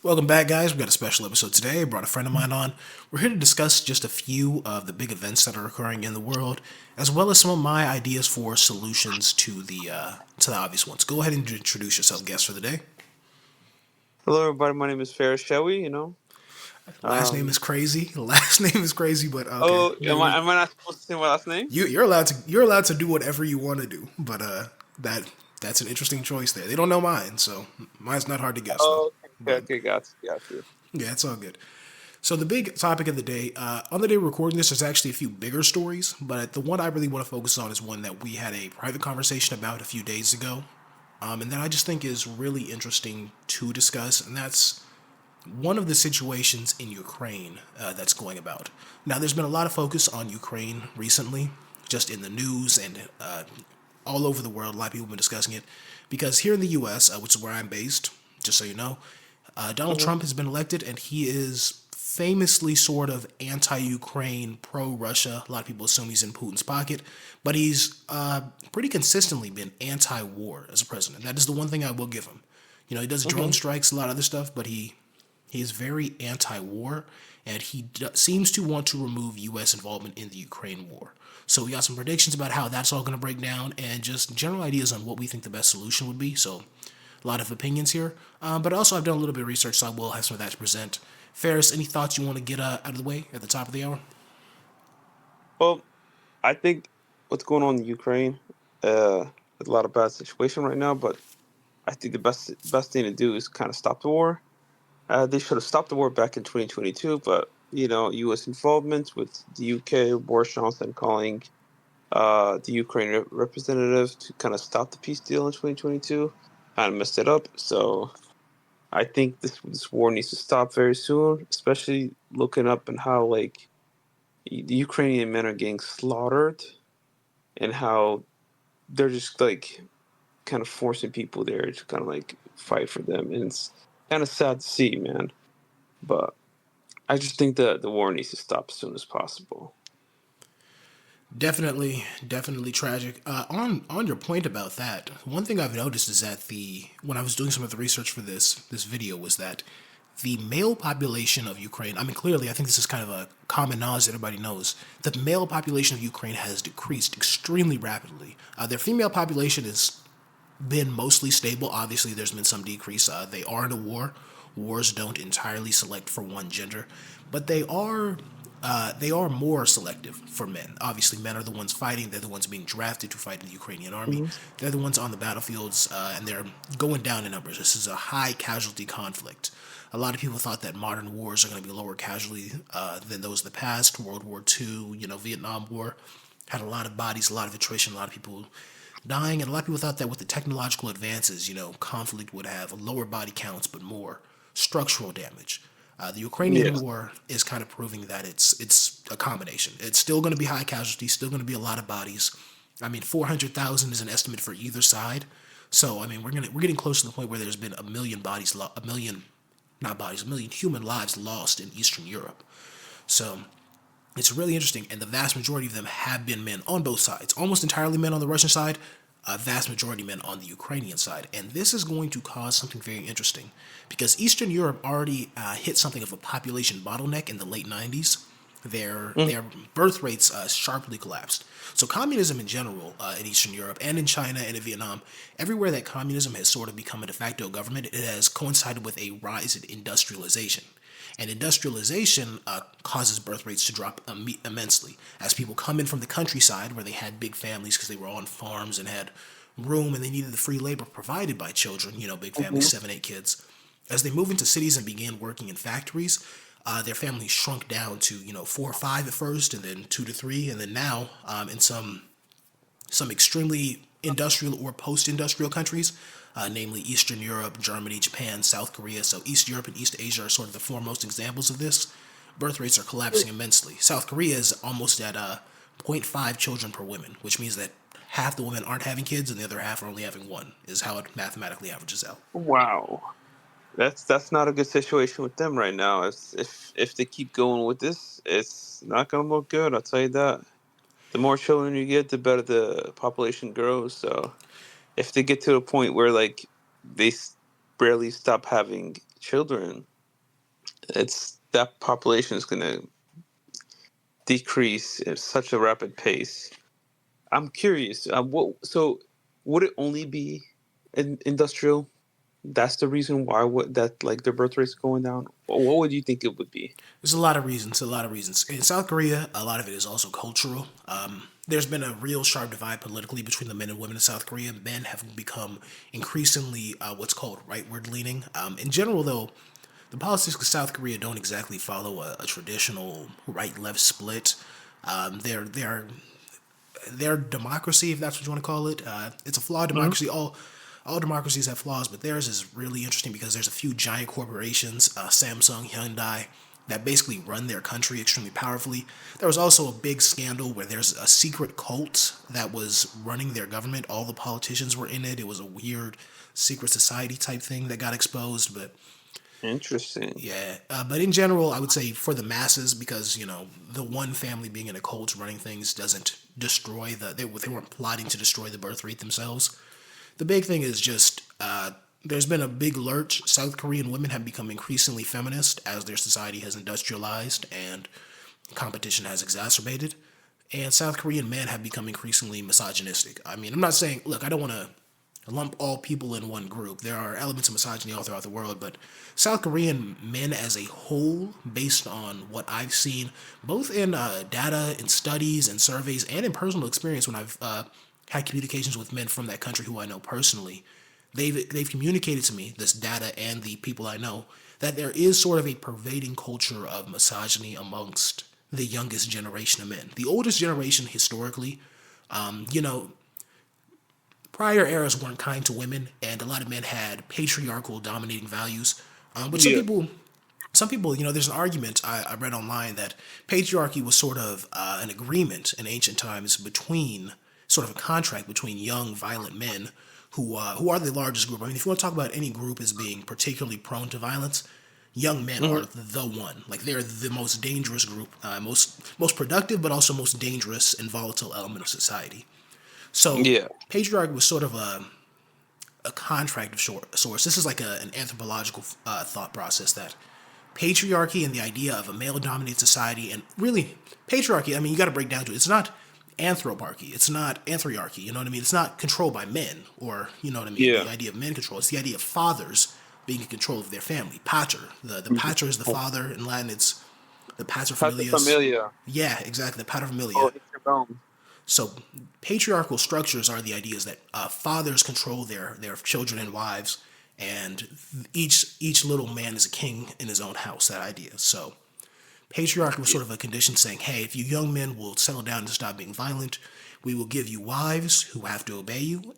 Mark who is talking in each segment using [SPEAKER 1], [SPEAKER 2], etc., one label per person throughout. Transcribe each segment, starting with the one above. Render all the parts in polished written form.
[SPEAKER 1] Welcome back, guys. We've got a special episode today. I brought a friend of mine on. We're here to discuss just a few of the big events that are occurring in the world, as well as some of my ideas for solutions to the obvious ones. Go ahead and introduce yourself, guest for the day.
[SPEAKER 2] Hello, everybody. My name is Ferris Shelby.
[SPEAKER 1] Last name
[SPEAKER 2] Um,
[SPEAKER 1] is crazy. Last name is crazy, but okay.
[SPEAKER 2] oh, am I not supposed to say my last name?
[SPEAKER 1] You're allowed to do whatever you want to do, but that that's an interesting choice there. They don't know mine, so mine's not hard to guess though.
[SPEAKER 2] Oh, okay,
[SPEAKER 1] But
[SPEAKER 2] okay, got you.
[SPEAKER 1] yeah, it's all good. So the big topic of the day, on the day we're recording this, there's actually a few bigger stories, but the one I really want to focus on is one that we had a private conversation about a few days ago, and that I just think is really interesting to discuss, and that's one of the situations in Ukraine that's going about. Now, there's been a lot of focus on Ukraine recently, just in the news and all over the world. A lot of people have been discussing it because here in the U.S., which is where I'm based, just so you know, Donald
[SPEAKER 2] hmm
[SPEAKER 1] Trump has been elected, and he is famously sort of anti-Ukraine, pro-Russia. A lot of people assume he's in Putin's pocket, but he's pretty consistently been anti-war as a president. That is the one thing I will give him. You know, he does drone
[SPEAKER 2] hmm
[SPEAKER 1] strikes, a lot of other stuff, but he is very anti-war, and seems to want to remove U.S. involvement in the Ukraine war. So we got some predictions about how that's all going to break down, and just general ideas on what we think the best solution would be. So a lot of opinions here, but also I've done a little bit of research, so I will have some of that to present. Ferris, any thoughts you want to get out of the way at the top of the hour?
[SPEAKER 2] Well, I think what's going on in Ukraine, there's a lot of bad situation right now, but I think the best thing to do is kind of stop the war. They should have stopped the war back in 2022, but U.S. involvement with the UK, Boris Johnson calling the Ukraine representative to kind of stop the peace deal in 2022, kind of messed it up. So I think this war needs to stop very soon, especially looking up and how like the Ukrainian men are getting slaughtered and how they're just like kind of forcing people there to kind of like fight for them, and it's kind of sad to see, man. But I just think that the war needs to stop as soon as possible.
[SPEAKER 1] Definitely tragic. On your point about that, one thing I've noticed is that the when I was doing some of the research for this video was that the male population of Ukraine. I mean, clearly, I think this is kind of a common knowledge that everybody knows. The male population of Ukraine has decreased extremely rapidly. Their female population has been mostly stable. Obviously, there's been some decrease. They are in a war. Wars don't entirely select for one gender, but they are more selective for men. Obviously, men are the ones fighting. They're the ones being drafted to fight in the Ukrainian army.
[SPEAKER 2] hmm
[SPEAKER 1] They're the ones on the battlefields, and they're going down in numbers. This is a high casualty conflict. A lot of people thought that modern wars are going to be lower casualty than those of the past. World War II, Vietnam War had a lot of bodies, a lot of attrition, a lot of people dying, and a lot of people thought that with the technological advances, conflict would have lower body counts but more structural damage. The Ukrainian
[SPEAKER 2] Yes.
[SPEAKER 1] war is kind of proving that it's a combination. It's still going to be high casualty, still going to be a lot of bodies. I mean, 400,000 is an estimate for either side. So I mean, we're getting close to the point where there's been a million bodies, a million not bodies, a million human lives lost in Eastern Europe. So it's really interesting, and the vast majority of them have been men on both sides. Almost entirely men on the Russian side, a vast majority men on the Ukrainian side. And this is going to cause something very interesting because Eastern Europe already hit something of a population bottleneck in the late 90s. Their birth rates sharply collapsed. So communism in general in Eastern Europe and in China and in Vietnam, everywhere that communism has sort of become a de facto government, it has coincided with a rise in industrialization. And industrialization causes birth rates to drop immensely as people come in from the countryside where they had big families because they were on farms and had room and they needed the free labor provided by children, big families,
[SPEAKER 2] hmm
[SPEAKER 1] 7, 8 kids. As they move into cities and began working in factories, their families shrunk down to 4 or 5 at first, and then 2 to 3, and then now in some extremely industrial or post-industrial countries, namely Eastern Europe, Germany, Japan, South Korea. So East Europe and East Asia are sort of the foremost examples of this. Birth rates are collapsing immensely. South Korea is almost at zero point 0.5 children per woman, which means that half the women aren't having kids and the other half are only having one, is how it mathematically averages out.
[SPEAKER 2] Wow, that's not a good situation with them right now. If they keep going with this, it's not gonna look good. I'll tell you that. The more children you get, the better the population grows. So if they get to a point where like they barely stop having children, it's that population is going to decrease at such a rapid pace. I'm curious. So would it only be industrial? That's the reason why that like their birth rate's going down. Or what would you think it would be?
[SPEAKER 1] There's a lot of reasons. A lot of reasons. In South Korea, a lot of it is also cultural. There's been a real sharp divide politically between the men and women in South Korea. Men have become increasingly what's called rightward leaning. In general, though, the politics of South Korea don't exactly follow a traditional right-left split. They're their democracy, if that's what you want to call it. It's a flawed democracy. All democracies have flaws, but theirs is really interesting because there's a few giant corporations, Samsung, Hyundai, that basically run their country extremely powerfully. There was also a big scandal where there's a secret cult that was running their government. All the politicians were in it. It was a weird secret society type thing that got exposed, but
[SPEAKER 2] Interesting.
[SPEAKER 1] yeah, but in general, I would say for the masses, because the one family being in a cult running things doesn't destroy they weren't plotting to destroy the birth rate themselves. The big thing is just there's been a big lurch. South Korean women have become increasingly feminist as their society has industrialized and competition has exacerbated. And South Korean men have become increasingly misogynistic. I mean, I'm not saying, look, I don't want to lump all people in one group. There are elements of misogyny all throughout the world, but South Korean men as a whole, based on what I've seen, both in data and studies and surveys and in personal experience when I've had communications with men from that country who I know personally, they've communicated to me, this data and the people I know, that there is sort of a pervading culture of misogyny amongst the youngest generation of men. The oldest generation historically, um, you know, prior eras weren't kind to women, and a lot of men had patriarchal dominating values. But
[SPEAKER 2] Yeah.
[SPEAKER 1] some people, there's an argument I read online that patriarchy was sort of an agreement in ancient times between, sort of a contract between young, violent men who are the largest group. I mean, if you want to talk about any group as being particularly prone to violence, young men are
[SPEAKER 2] Hmm.
[SPEAKER 1] the one. Like they're the most dangerous group, most productive, but also most dangerous and volatile element of society. So
[SPEAKER 2] Yeah.
[SPEAKER 1] patriarchy was sort of a contract of sorts. This is like an anthropological thought process that patriarchy and the idea of a male dominated society, and really patriarchy, I mean, you got to break down to it. It's not anthroparchy. It's not anthriarchy. You know what I mean? It's not control by men, or, you know what I mean?
[SPEAKER 2] Yeah.
[SPEAKER 1] The idea of men control. It's the idea of fathers being in control of their family. Pater. The pater is the father. In Latin, it's the pater
[SPEAKER 2] Pater
[SPEAKER 1] familias.
[SPEAKER 2] familia.
[SPEAKER 1] Yeah, exactly. The pater
[SPEAKER 2] Oh,
[SPEAKER 1] familia.
[SPEAKER 2] it's your bone.
[SPEAKER 1] So patriarchal structures are the ideas that fathers control their children and wives, and each little man is a king in his own house. That idea. So patriarchy was sort of a condition saying, hey, if you young men will settle down and stop being violent, we will give you wives who have to obey you,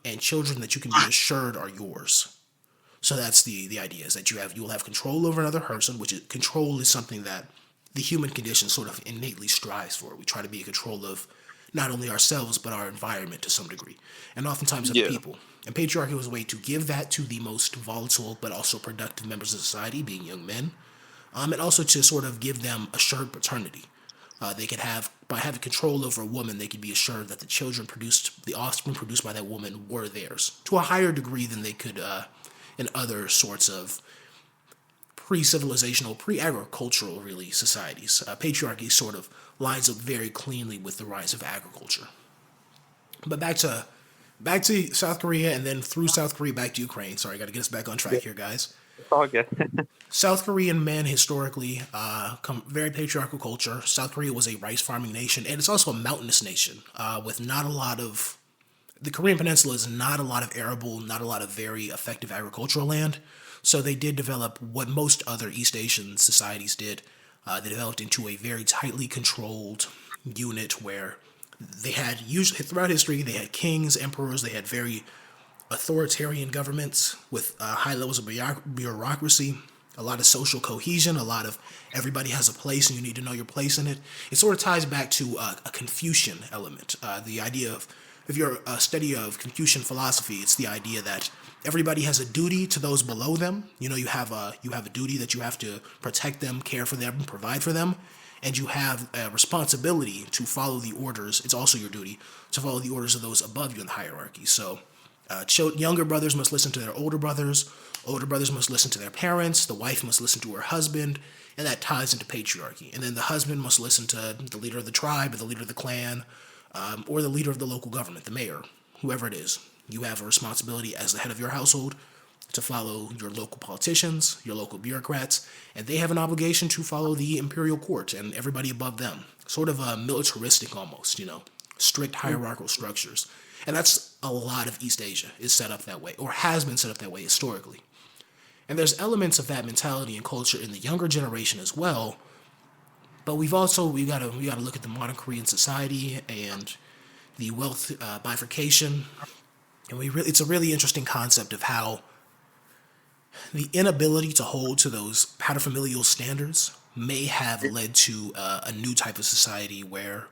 [SPEAKER 1] and children that you can be assured are yours. So that's the idea, is that you will have control over another person, which is control is something that the human condition sort of innately strives for. We try to be in control of not only ourselves but our environment to some degree, and oftentimes other
[SPEAKER 2] Yeah.
[SPEAKER 1] people. And patriarchy was a way to give that to the most volatile but also productive members of society, being young men, and also to sort of give them assured paternity. They could have, by having control over a woman, they could be assured that the offspring produced by that woman were theirs to a higher degree than they could in other sorts of pre-civilizational, pre-agricultural, really, societies. Patriarchy sort of lines up very cleanly with the rise of agriculture. But back to South Korea, and then through South Korea back to Ukraine. Sorry, I got to get us back on track here, guys.
[SPEAKER 2] It's all good.
[SPEAKER 1] South Korean men historically come very patriarchal culture. South Korea was a rice farming nation, and it's also a mountainous nation with not a lot of. The Korean Peninsula is not a lot of arable, not a lot of very effective agricultural land. So they did develop what most other East Asian societies did. They developed into a very tightly controlled unit where they had usually throughout history they had kings, emperors, they had very authoritarian governments with high levels of bureaucracy, a lot of social cohesion, a lot of everybody has a place and you need to know your place in it. It sort of ties back to a Confucian element. The idea of, if you're a study of Confucian philosophy, it's the idea that everybody has a duty to those below them. You have a duty that you have to protect them, care for them, provide for them, and you have a responsibility to follow the orders. It's also your duty to follow the orders of those above you in the hierarchy. So Younger brothers must listen to their older brothers. Older brothers must listen to their parents. The wife must listen to her husband, and that ties into patriarchy. And then the husband must listen to the leader of the tribe, or the leader of the clan, or the leader of the local government, the mayor, whoever it is. You have a responsibility as the head of your household to follow your local politicians, your local bureaucrats, and they have an obligation to follow the imperial court and everybody above them. Sort of militaristic almost, strict hierarchical structures. And that's a lot of East Asia is set up that way, or has been set up that way historically. And there's elements of that mentality and culture in the younger generation as well. But we gotta look at the modern Korean society and the wealth bifurcation, and it's a really interesting concept of how the inability to hold to those paterfamilial standards may have led to a new type of society where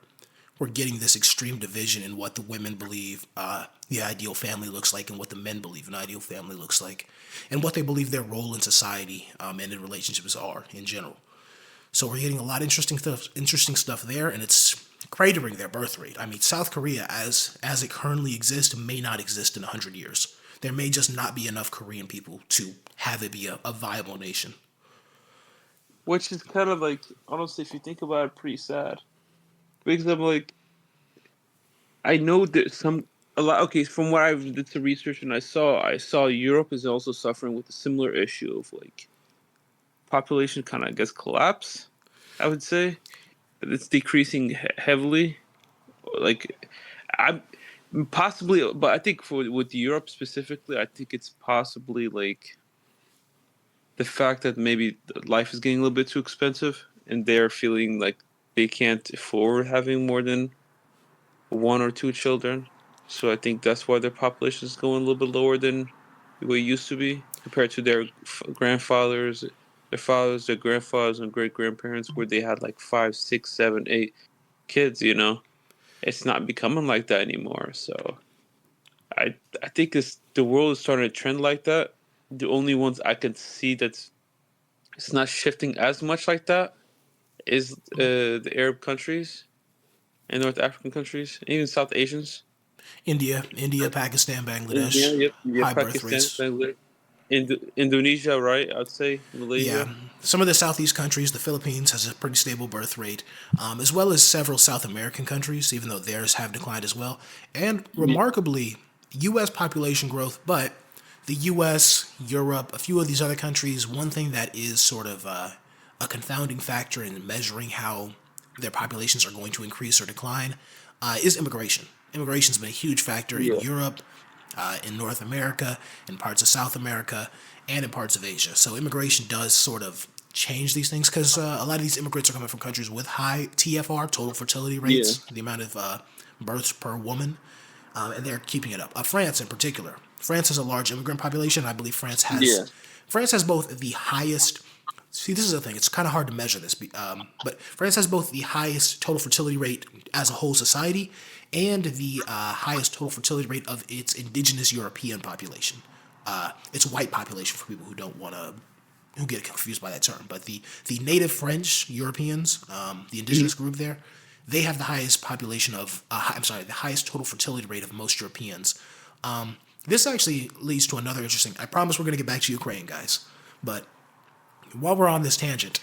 [SPEAKER 1] we're getting this extreme division in what the women believe the ideal family looks like and what the men believe an ideal family looks like and what they believe their role in society and in relationships are in general. So we're getting a lot of interesting stuff there, and it's cratering their birth rate. I mean, South Korea, as it currently exists, may not exist in 100 years. There may just not be enough Korean people to have it be a viable nation.
[SPEAKER 2] Which is kind of like, honestly, if you think about it, pretty sad. Because I'm like, I know there's a lot. Okay, from what I've did the research and I saw Europe is also suffering with a similar issue of like population kind of, I guess, collapse. I would say it's decreasing heavily. Like, I'm possibly, but I think with Europe specifically, I think it's possibly like the fact that maybe life is getting a little bit too expensive, and they're feeling like they can't afford having more than one or two children. So I think that's why their population is going a little bit lower than what it used to be compared to their grandfathers, their fathers, their grandfathers, and great grandparents, where they had like 5, 6, 7, 8 kids. It's not becoming like that anymore. So I think the world is starting to trend like that. The only ones I can see that's it's not shifting as much like that is the Arab countries and North African countries, even South Asians.
[SPEAKER 1] India, Pakistan,
[SPEAKER 2] Yeah,
[SPEAKER 1] Bangladesh,
[SPEAKER 2] yep, yeah,
[SPEAKER 1] high birth
[SPEAKER 2] Pakistan,
[SPEAKER 1] rates.
[SPEAKER 2] Bangladesh, Indonesia, right? I'd say
[SPEAKER 1] Yeah,
[SPEAKER 2] Malaysia.
[SPEAKER 1] some of the Southeast countries, the Philippines has a pretty stable birth rate, as well as several South American countries, even though theirs have declined as well. And
[SPEAKER 2] Yeah,
[SPEAKER 1] remarkably, U.S. population growth, but the U.S., Europe, a few of these other countries, one thing that is sort of a confounding factor in measuring how their populations are going to increase or decline is immigration. Immigration's been a huge factor in
[SPEAKER 2] yeah,
[SPEAKER 1] Europe, in North America, in parts of South America, and in parts of Asia. So immigration does sort of change these things because a lot of these immigrants are coming from countries with high TFR, total fertility
[SPEAKER 2] yeah,
[SPEAKER 1] rates, the amount of births per woman, and they're keeping it up. France, in particular, France has a large immigrant population. I believe
[SPEAKER 2] yeah.
[SPEAKER 1] France has both the highest. See, this is the thing. It's kind of hard to measure this, but France has both the highest total fertility rate as a whole society and the highest total fertility rate of its indigenous European population. It's white population for people who get confused by that term. But the native French Europeans, the
[SPEAKER 2] Mhm.
[SPEAKER 1] indigenous group there, they have the highest population of. The highest total fertility rate of most Europeans. This actually leads to another interesting. I promise we're going to get back to Ukraine, guys. But while we're on this tangent,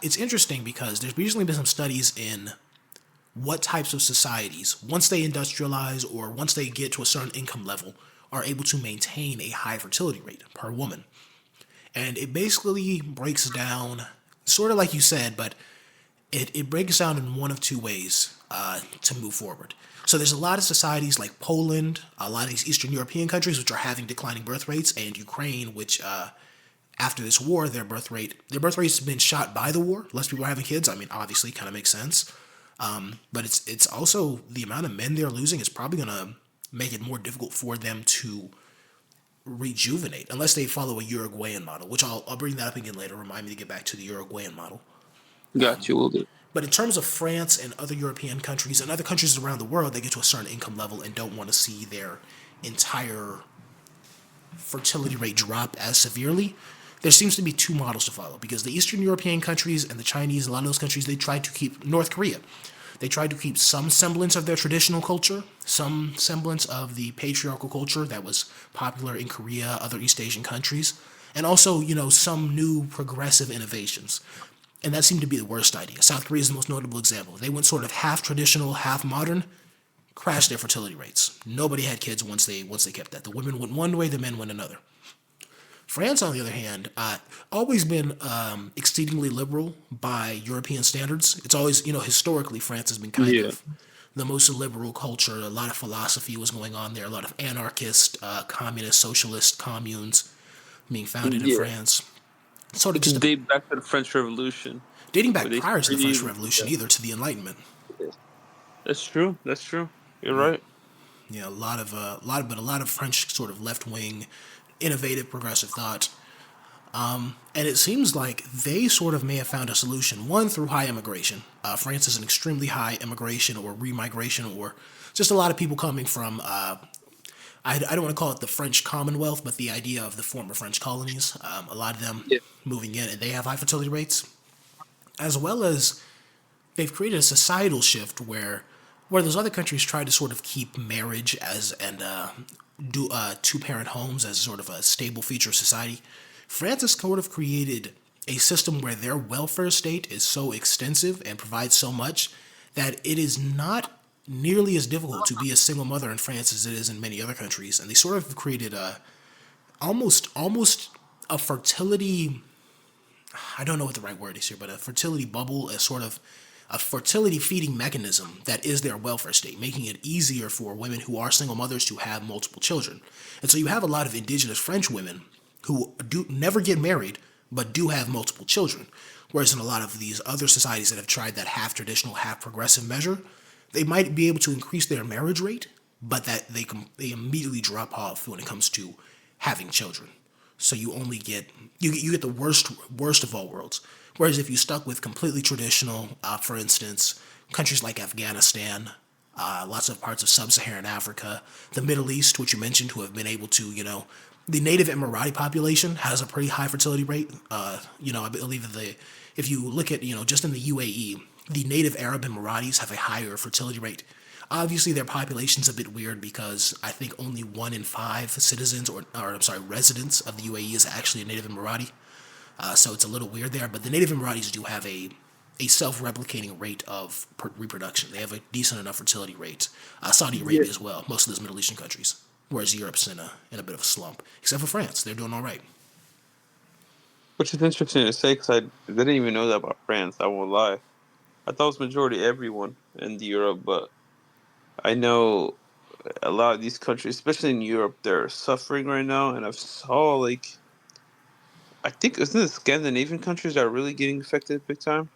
[SPEAKER 1] it's interesting because there's recently been some studies in what types of societies, once they industrialize or once they get to a certain income level, are able to maintain a high fertility rate per woman. And it basically breaks down, sort of like you said, but it breaks down in one of two ways to move forward. So there's a lot of societies like Poland, a lot of these Eastern European countries, which are having declining birth rates, and Ukraine, which after this war, their birth rate's been shot by the war. Less people are having kids. I mean, obviously, kind of makes sense. But it's also the amount of men they're losing is probably gonna make it more difficult for them to rejuvenate unless they follow a Uruguayan model, which I'll bring that up again later. Remind me to get back to the Uruguayan model.
[SPEAKER 2] Got you. Will do.
[SPEAKER 1] But in terms of France and other European countries and other countries around the world, they get to a certain income level and don't want to see their entire fertility rate drop as severely. There seems to be two models to follow because the Eastern European countries and the Chinese, a lot of those countries, they try to keep North Korea. They tried to keep some semblance of their traditional culture, some semblance of the patriarchal culture that was popular in Korea, other East Asian countries, and also, some new progressive innovations. And that seemed to be the worst idea. South Korea is the most notable example. They went sort of half traditional, half modern, crashed their fertility rates. Nobody had kids once they kept that. The women went one way, the men went another. France, on the other hand, always been exceedingly liberal by European standards. It's always, historically, France has been kind
[SPEAKER 2] Yeah.
[SPEAKER 1] of the most liberal culture. A lot of philosophy was going on there. A lot of anarchist, communist, socialist communes being founded in
[SPEAKER 2] Yeah.
[SPEAKER 1] France. Sort of
[SPEAKER 2] It
[SPEAKER 1] just
[SPEAKER 2] can date back to the French Revolution,
[SPEAKER 1] dating
[SPEAKER 2] where
[SPEAKER 1] back
[SPEAKER 2] they
[SPEAKER 1] prior to the French
[SPEAKER 2] freely.
[SPEAKER 1] Revolution, either to the Enlightenment.
[SPEAKER 2] Yeah. That's true. That's true. You're right.
[SPEAKER 1] Yeah, but a lot of French sort of left wing, innovative, progressive thought. And it seems like they sort of may have found a solution. One, through high immigration. France is an extremely high immigration or remigration, or just a lot of people coming from, I don't want to call it the French Commonwealth, but the idea of the former French colonies. A lot of them
[SPEAKER 2] Yeah.
[SPEAKER 1] moving in, and they have high fertility rates, as well as they've created a societal shift where those other countries try to sort of keep marriage as and do two parent homes as sort of a stable feature of society. France has sort of created a system where their welfare state is so extensive and provides so much that it is not nearly as difficult to be a single mother in France as it is in many other countries. And they sort of created a almost a fertility, I don't know what the right word is here, but a fertility bubble, a sort of a fertility feeding mechanism that is their welfare state, making it easier for women who are single mothers to have multiple children. And so you have a lot of indigenous French women who do never get married but do have multiple children. Whereas in a lot of these other societies that have tried that half traditional, half progressive measure, they might be able to increase their marriage rate, but that they immediately drop off when it comes to having children. So you only get you get the worst of all worlds. Whereas if you stuck with completely traditional, for instance, countries like Afghanistan, lots of parts of sub-Saharan Africa, the Middle East, which you mentioned, who have been able to, the native Emirati population has a pretty high fertility rate. I believe if you look at, just in the UAE, the native Arab Emiratis have a higher fertility rate. Obviously, their population's a bit weird because I think only 1 in 5 citizens or I'm sorry, residents of the UAE is actually a native Emirati. So it's a little weird there, but the native Emiratis do have a self-replicating rate of reproduction. They have a decent enough fertility rate. Saudi
[SPEAKER 2] Yeah.
[SPEAKER 1] Arabia as well, most of those Middle Eastern countries. Whereas Europe's in a bit of a slump, except for France. They're doing all right.
[SPEAKER 2] Which is interesting to say because I didn't even know that about France. I won't lie. I thought it was majority everyone in Europe, but I know a lot of these countries, especially in Europe, they're suffering right now. And I've saw like I think isn't it Scandinavian countries that are really getting affected big time?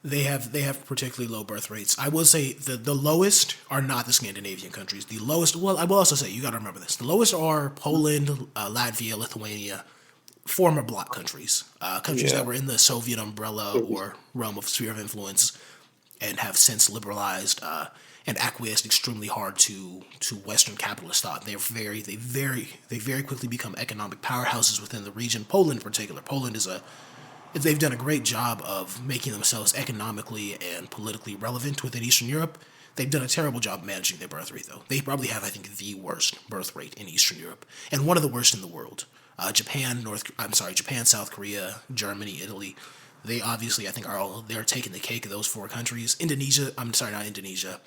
[SPEAKER 1] They have particularly low birth rates. I will say the lowest are not the Scandinavian countries. The lowest, well, I will also say you got to remember this. The lowest are Poland, Latvia, Lithuania, former bloc countries, countries that
[SPEAKER 2] Yeah.
[SPEAKER 1] were in the Soviet umbrella or realm of sphere of influence, and have since liberalized and acquiesced extremely hard to Western capitalist thought. They very quickly become economic powerhouses within the region. Poland, in particular, they've done a great job of making themselves economically and politically relevant within Eastern Europe. They've done a terrible job managing their birth rate, though. They probably have, I think, the worst birth rate in Eastern Europe, and one of the worst in the world. Japan, South Korea, Germany, Italy. They obviously, I think, they're taking the cake of those four countries. Indonesia, I'm sorry, not Indonesia.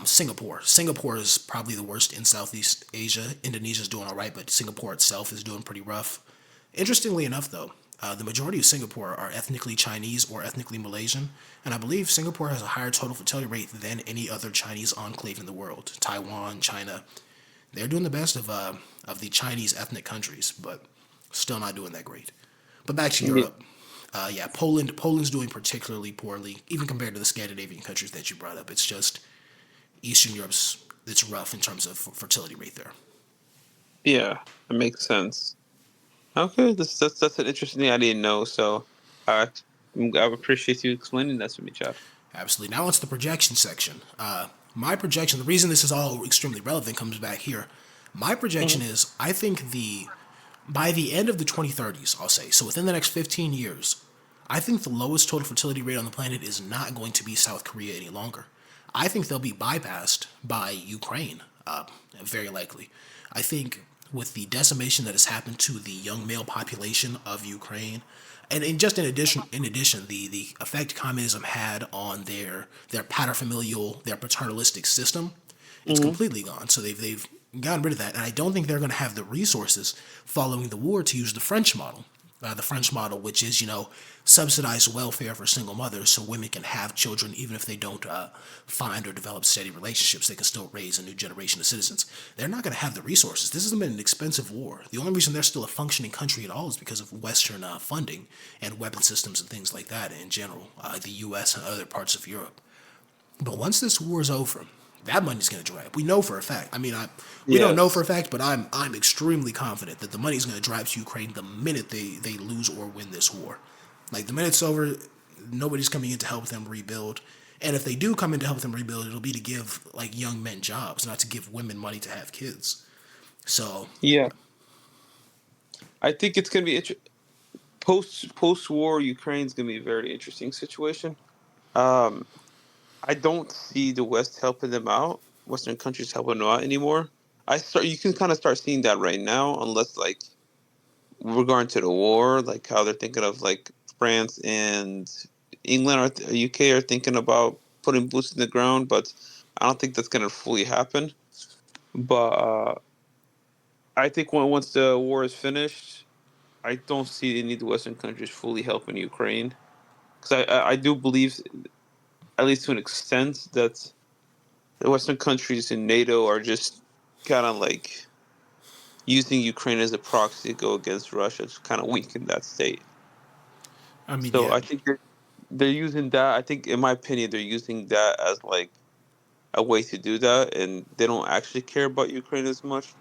[SPEAKER 1] Singapore. Singapore is probably the worst in Southeast Asia. Indonesia's doing all right, but Singapore itself is doing pretty rough. Interestingly enough, though, the majority of Singapore are ethnically Chinese or ethnically Malaysian, and I believe Singapore has a higher total fertility rate than any other Chinese enclave in the world. Taiwan, China, they're doing the best of the Chinese ethnic countries, but still not doing that great. But back to
[SPEAKER 2] Yeah.
[SPEAKER 1] Europe. Yeah, Poland's doing particularly poorly, even compared to the Scandinavian countries that you brought up. It's just Eastern Europe's it's rough in terms of fertility rate there.
[SPEAKER 2] Yeah, it makes sense. Okay, that's an interesting thing I didn't know. So I I appreciate you explaining that to me, Chad.
[SPEAKER 1] Absolutely. Now it's the projection section. My projection, the reason this is all extremely relevant comes back here. My projection is I think by the end of the 2030s, I'll say, so within the next 15 years, I think the lowest total fertility rate on the planet is not going to be South Korea any longer. I think they'll be bypassed by Ukraine, very likely. I think with the decimation that has happened to the young male population of Ukraine, and just in addition, the effect communism had on their paterfamilial, their paternalistic system, it's
[SPEAKER 2] Hmm.
[SPEAKER 1] completely gone. So they've gotten rid of that, and I don't think they're going to have the resources following the war to use the French model. The French model, which is subsidized welfare for single mothers, so women can have children even if they don't find or develop steady relationships. They can still raise a new generation of citizens. They're not going to have the resources. This has been an expensive war. The only reason they're still a functioning country at all is because of Western funding and weapon systems and things like that in general. The U.S. and other parts of Europe. But once this war is over, that money's going to dry up. We know for a fact. I mean, we don't know for a
[SPEAKER 2] Yes.
[SPEAKER 1] fact, but I'm extremely confident that the money's going to dry up to Ukraine the minute they lose or win this war. Like the minute it's over, nobody's coming in to help them rebuild. And if they do come in to help them rebuild, it'll be to give like young men jobs, not to give women money to have kids. So
[SPEAKER 2] Yeah. I think it's gonna be post war. Ukraine's gonna be a very interesting situation. Um, I don't see the West helping them out. Western countries helping them out anymore. You can kind of start seeing that right now, unless like regarding to the war, like how they're thinking of like France and England or UK are thinking about putting boots in the ground, but I don't think that's gonna fully happen. But I think once the war is finished, I don't see any of the Western countries fully helping Ukraine because I do believe, at least to an extent, that the Western countries in NATO are just kind of like using Ukraine as a proxy to go against Russia to kind of weaken that state.
[SPEAKER 1] I mean,
[SPEAKER 2] So
[SPEAKER 1] yeah,
[SPEAKER 2] I think they're using that. I think, in my opinion, they're using that as like a way to do that, and they don't actually care about Ukraine as much.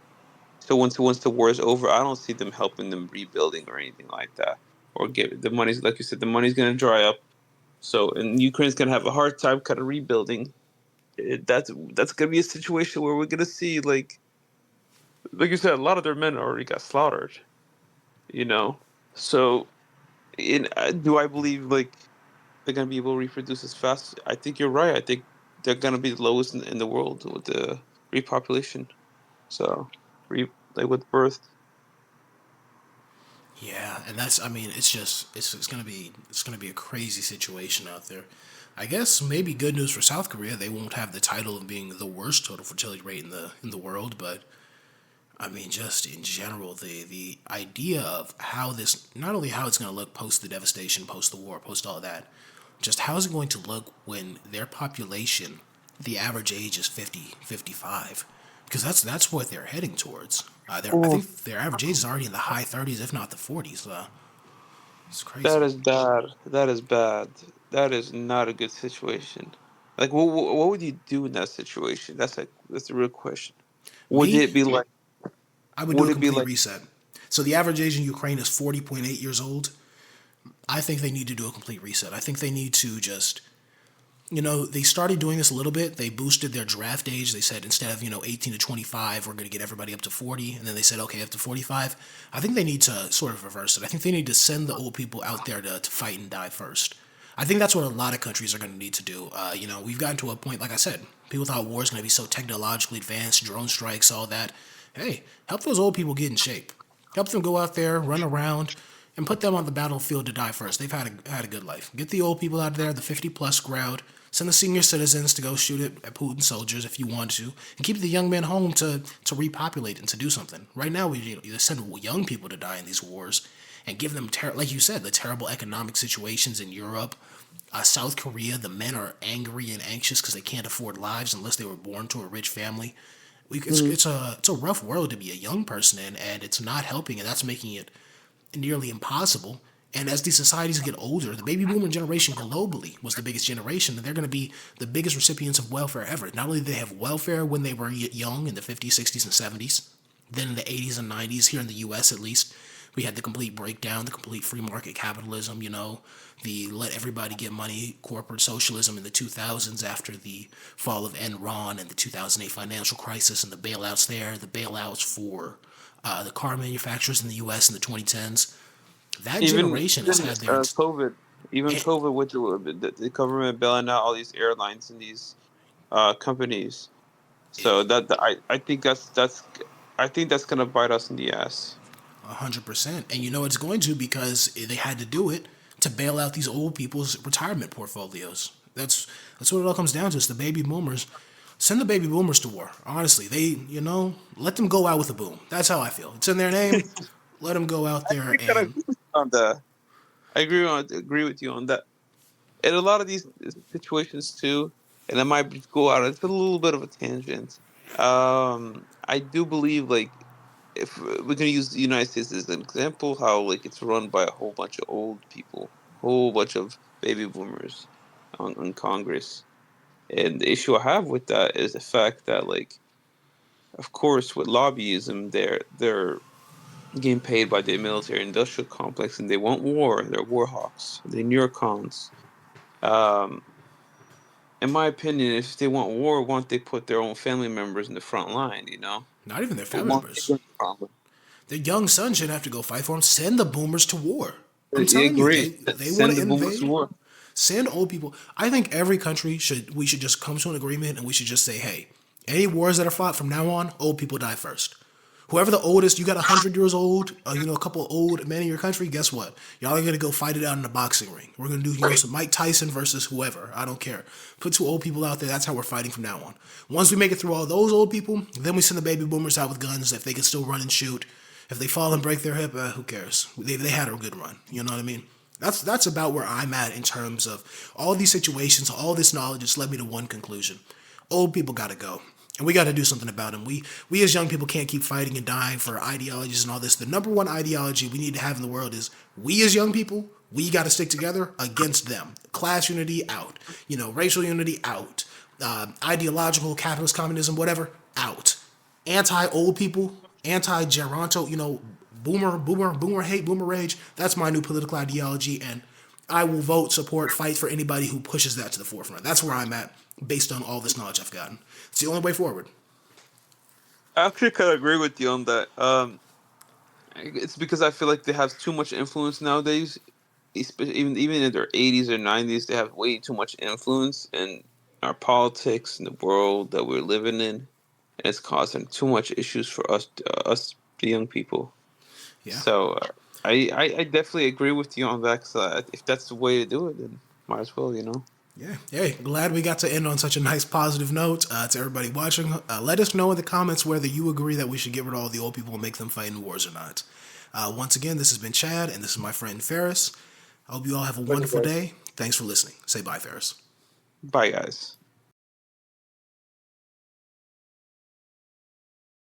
[SPEAKER 2] So once the war is over, I don't see them helping them rebuilding or anything like that, or give the money's like you said, the money's going to dry up. So and Ukraine's going to have a hard time kind of rebuilding. That's going to be a situation where we're going to see like you said, a lot of their men already got slaughtered. You know, so do I believe like they're going to be able to reproduce as fast? I think you're right. I think they're going to be the lowest in the world with the repopulation. So, like with birth.
[SPEAKER 1] yeah, and that's I mean, it's gonna be a crazy situation out there. I guess maybe good news for South Korea. They won't have the title of being the worst total fertility rate in the world, but I mean, just in general, the idea of how this, not only how it's going to look post the devastation, post the war, post all that, just how is it going to look when their population, the average age is 50, 55, because that's what they're heading towards. I
[SPEAKER 2] Oh,
[SPEAKER 1] think their average age is already in the high 30s, if not the 40s. It's
[SPEAKER 2] that
[SPEAKER 1] crazy.
[SPEAKER 2] is bad. That is bad. That is not a good situation. Like, what would you do in that situation? That's a real question. Would
[SPEAKER 1] Me,
[SPEAKER 2] it be like?
[SPEAKER 1] I would do
[SPEAKER 2] Would
[SPEAKER 1] a
[SPEAKER 2] it be
[SPEAKER 1] complete
[SPEAKER 2] like?
[SPEAKER 1] reset. So the average age in Ukraine is 40.8 years old. I think they need to do a complete reset. I think they need to just they started doing this a little bit. They boosted their draft age. They said instead of 18 to 25, we're going to get everybody up to 40, and then they said okay up to 45. I think they need to sort of reverse it. I think they need to send the old people out there to fight and die first. I think that's what a lot of countries are going to need to do. We've gotten to a point, like I said, people thought war is going to be so technologically advanced, drone strikes, all that. Hey, help those old people get in shape. Help them go out there, run around, and put them on the battlefield to die first. They've had a good life. Get the old people out there, the 50 plus crowd. Send the senior citizens to go shoot at Putin soldiers if you want to, and keep the young men home to repopulate and to do something. Right now, we send young people to die in these wars, and give them like you said, the terrible economic situations in Europe. South Korea, the men are angry and anxious because they can't afford lives unless they were born to a rich family. It's
[SPEAKER 2] Mhm.
[SPEAKER 1] it's a rough world to be a young person in, and it's not helping, and that's making it nearly impossible. And as these societies get older, the baby boomer generation globally was the biggest generation, and they're going to be the biggest recipients of welfare ever. Not only did they have welfare when they were young in the 50s, 60s, and 70s, then in the 80s and 90s, here in the US at least, we had the complete breakdown, the complete free market capitalism, the let everybody get money, corporate socialism in the 2000s after the fall of Enron and the 2008 financial crisis and the bailouts there, the bailouts for the car manufacturers in the US in the 2010s. That
[SPEAKER 2] Even
[SPEAKER 1] generation has
[SPEAKER 2] even
[SPEAKER 1] had their
[SPEAKER 2] COVID. Even
[SPEAKER 1] And
[SPEAKER 2] COVID with the government bailing out all these airlines and these companies. So I think I think that's gonna bite us in the ass.
[SPEAKER 1] 100%. And you know it's going to because they had to do it to bail out these old people's retirement portfolios. That's what it all comes down to. It's the baby boomers. Send the baby boomers to war. Honestly, let them go out with a boom. That's how I feel. It's in their name. Let them go out there
[SPEAKER 2] I kind of
[SPEAKER 1] and
[SPEAKER 2] agree with you on that. Agree with you on that. In a lot of these situations too, and I might go out. It's a little bit of a tangent. I do believe like if we're gonna use the United States as an example, how like it's run by a whole bunch of old people, whole bunch of baby boomers on Congress. And the issue I have with that is the fact that like, of course, with lobbyism, they're getting paid by the military industrial complex, and they want war. They're war hawks. They're neocons. Um, in my opinion, if they want war, why don't they put their own family members in the front line? You know,
[SPEAKER 1] not even their
[SPEAKER 2] why
[SPEAKER 1] family
[SPEAKER 2] don't they
[SPEAKER 1] members.
[SPEAKER 2] go to the front line?
[SPEAKER 1] Their young son shouldn't have to go fight for them. Send the boomers to war. I'm
[SPEAKER 2] I
[SPEAKER 1] telling you,
[SPEAKER 2] agree.
[SPEAKER 1] they want
[SPEAKER 2] Send
[SPEAKER 1] to
[SPEAKER 2] the boomers to
[SPEAKER 1] invade.
[SPEAKER 2] war.
[SPEAKER 1] Send old people. I think every country we should just come to an agreement and we should just say, hey, any wars that are fought from now on, old people die first. Whoever the oldest, you got 100 years old, a couple of old men in your country. Guess what? Y'all are gonna go fight it out in a boxing ring. We're gonna do some Mike Tyson versus whoever. I don't care. Put two old people out there. That's how we're fighting from now on. Once we make it through all those old people, then we send the baby boomers out with guns if they can still run and shoot. If they fall and break their hip, who cares? They had a good run. You know what I mean? That's about where I'm at in terms of all these situations. All this knowledge just led me to one conclusion: old people got to go, and we got to do something about them. We as young people can't keep fighting and dying for ideologies and all this. The number one ideology we need to have in the world is we as young people. We got to stick together against them. Class unity out. Racial unity out. Ideological capitalist communism, whatever, out. Anti old people, anti Geronto, boomer hate, boomer rage. That's my new political ideology, and I will vote, support, fight for anybody who pushes that to the forefront. That's where I'm at based on all this knowledge I've gotten. It's the only way forward.
[SPEAKER 2] I actually kind of agree with you on that. It's because I feel like they have too much influence nowadays. Even in their 80s or 90s, they have way too much influence in our politics and the world that we're living in, and it's causing too much issues for us the young people.
[SPEAKER 1] Yeah.
[SPEAKER 2] So I definitely agree with you on that. 'Cause, if that's the way to do it, then might as well, you know.
[SPEAKER 1] Yeah. Hey, glad we got to end on such a nice positive note. To everybody watching, let us know in the comments whether you agree that we should get rid of all the old people and make them fight in wars or not. Once again, this has been Chad, and this is my friend Ferris. I hope you all have a wonderful day. Thanks for listening. Say bye, Ferris.
[SPEAKER 2] Bye, guys.